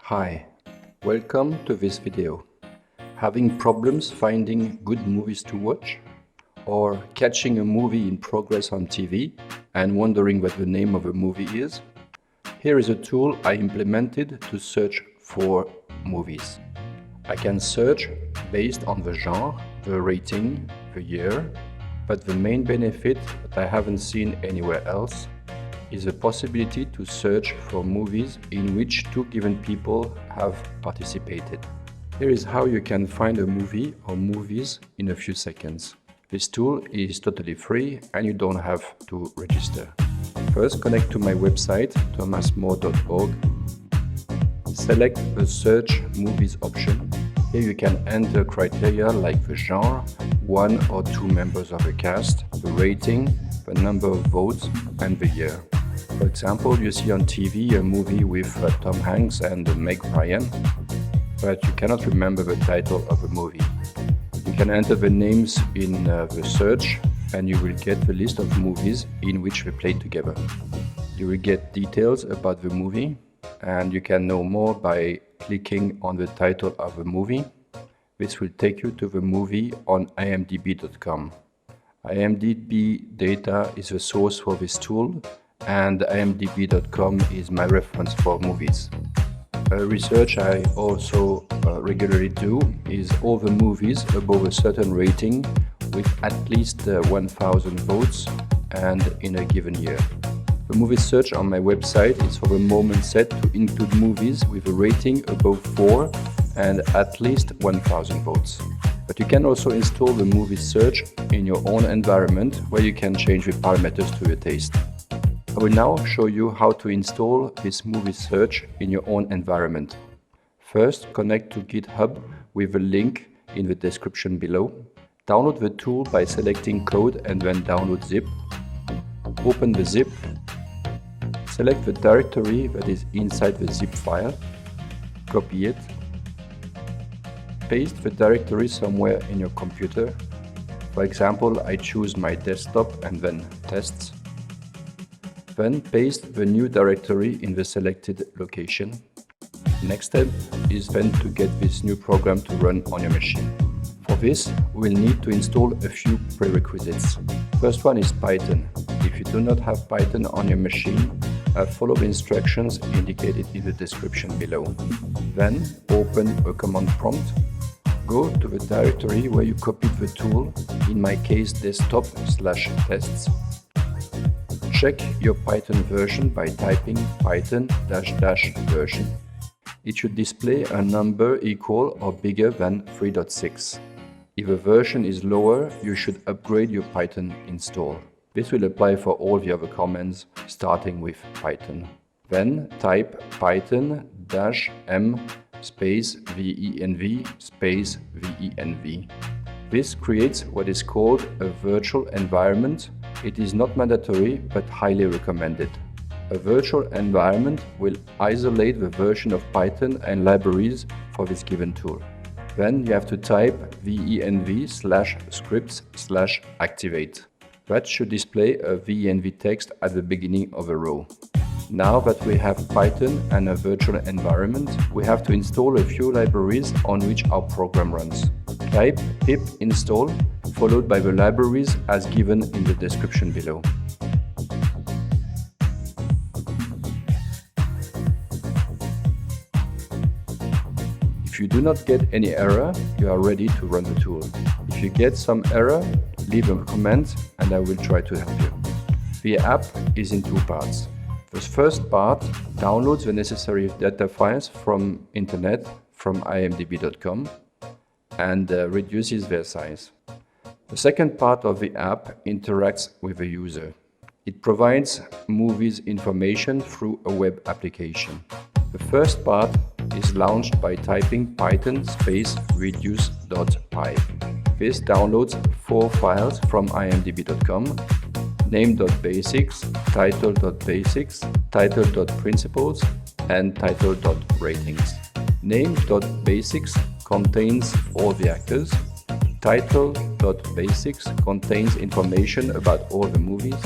Hi, welcome to this video. Having problems finding good movies to watch? Or catching a movie in progress on TV and wondering what the name of a movie is? Here is a tool I implemented to search for movies. I can search based on the genre, the rating, the year, but the main benefit that I haven't seen anywhere else is the possibility to search for movies in which two given people have participated. Here is how you can find a movie or movies in a few seconds. This tool is totally free and you don't have to register. First, connect to my website thomasmore.org. Select the Search Movies option. Here you can enter criteria like the genre, one or two members of a cast, the rating, the number of votes, and the year. For example, you see on TV a movie with Tom Hanks and Meg Ryan, but you cannot remember the title of the movie. You can enter the names in the search and you will get the list of movies in which they played together. You will get details about the movie and you can know more by clicking on the title of the movie. This will take you to the movie on imdb.com. IMDB data is the source for this tool, and imdb.com is my reference for movies. Research I also regularly do is all the movies above a certain rating with at least 1,000 votes and in a given year. The movie search on my website is for the moment set to include movies with a rating above 4 and at least 1,000 votes. But you can also install the movie search in your own environment where you can change the parameters to your taste. I will now show you how to install this movie search in your own environment. First, connect to GitHub with the link in the description below. Download the tool by selecting Code and then Download Zip. Open the zip. Select the directory that is inside the zip file. Copy it. Paste the directory somewhere in your computer. For example, I choose my desktop and then tests. Then paste the new directory in the selected location. Next step is then to get this new program to run on your machine. For this, we will need to install a few prerequisites. First one is Python. If you do not have Python on your machine, follow the instructions indicated in the description below. Then open a command prompt. Go to the directory where you copied the tool, in my case desktop/tests. Check your Python version by typing python-version. It should display a number equal or bigger than 3.6. If the version is lower, you should upgrade your Python install. This will apply for all the other commands starting with Python. Then type python-m space venv space venv. This creates what is called a virtual environment. It is not mandatory but highly recommended. A virtual environment will isolate the version of Python and libraries for this given tool. Then you have to type venv/scripts/activate. That should display a venv text at the beginning of a row. Now that we have Python and a virtual environment, we have to install a few libraries on which our program runs. Type pip install followed by the libraries as given in the description below. If you do not get any error, you are ready to run the tool. If you get some error, leave a comment and I will try to help you. The app is in two parts. The first part downloads the necessary data files from internet, from imdb.com, and reduces their size. The second part of the app interacts with the user. It provides movies information through a web application. The first part is launched by typing python space reduce.py. This downloads 4 files from imdb.com: name.basics, title.basics, title.principles, and title.ratings. Name.basics contains all the actors. Title.basics contains information about all the movies.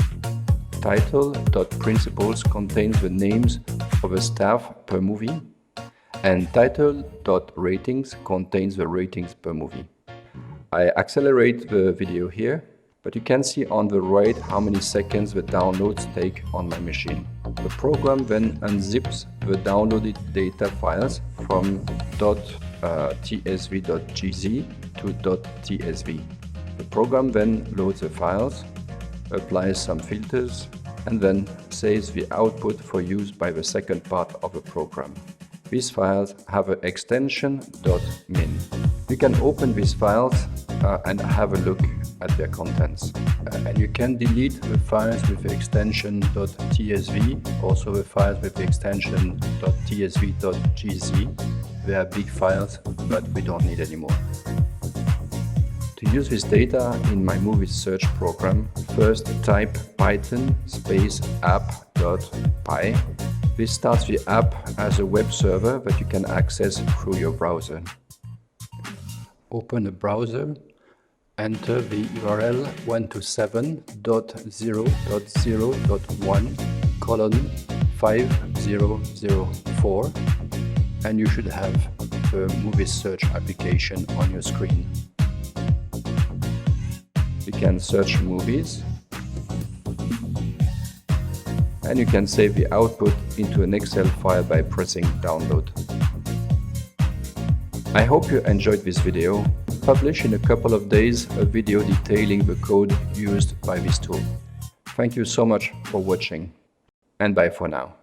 Title.principles contains the names of the staff per movie. and title.ratings contains the ratings per movie. I accelerate the video here, but you can see on the right how many seconds the downloads take on my machine. The program then unzips the downloaded data files from .tsv.gz to .tsv. The program then loads the files, applies some filters, and then saves the output for use by the second part of the program. These files have an extension .min. You can open these files and have a look at their contents. And you can delete the files with the extension .tsv, also the files with the extension .tsv.gz. They are big files, but we don't need anymore. To use this data in my movie search program, first type python space app.py. This starts the app as a web server that you can access through your browser. Open a browser, enter the URL 127.0.0.1:5004, and you should have the movie search application on your screen. You can search movies, and you can save the output into an Excel file by pressing download. I hope you enjoyed this video. I'll publish in a couple of days a video detailing the code used by this tool. Thank you so much for watching, and bye for now.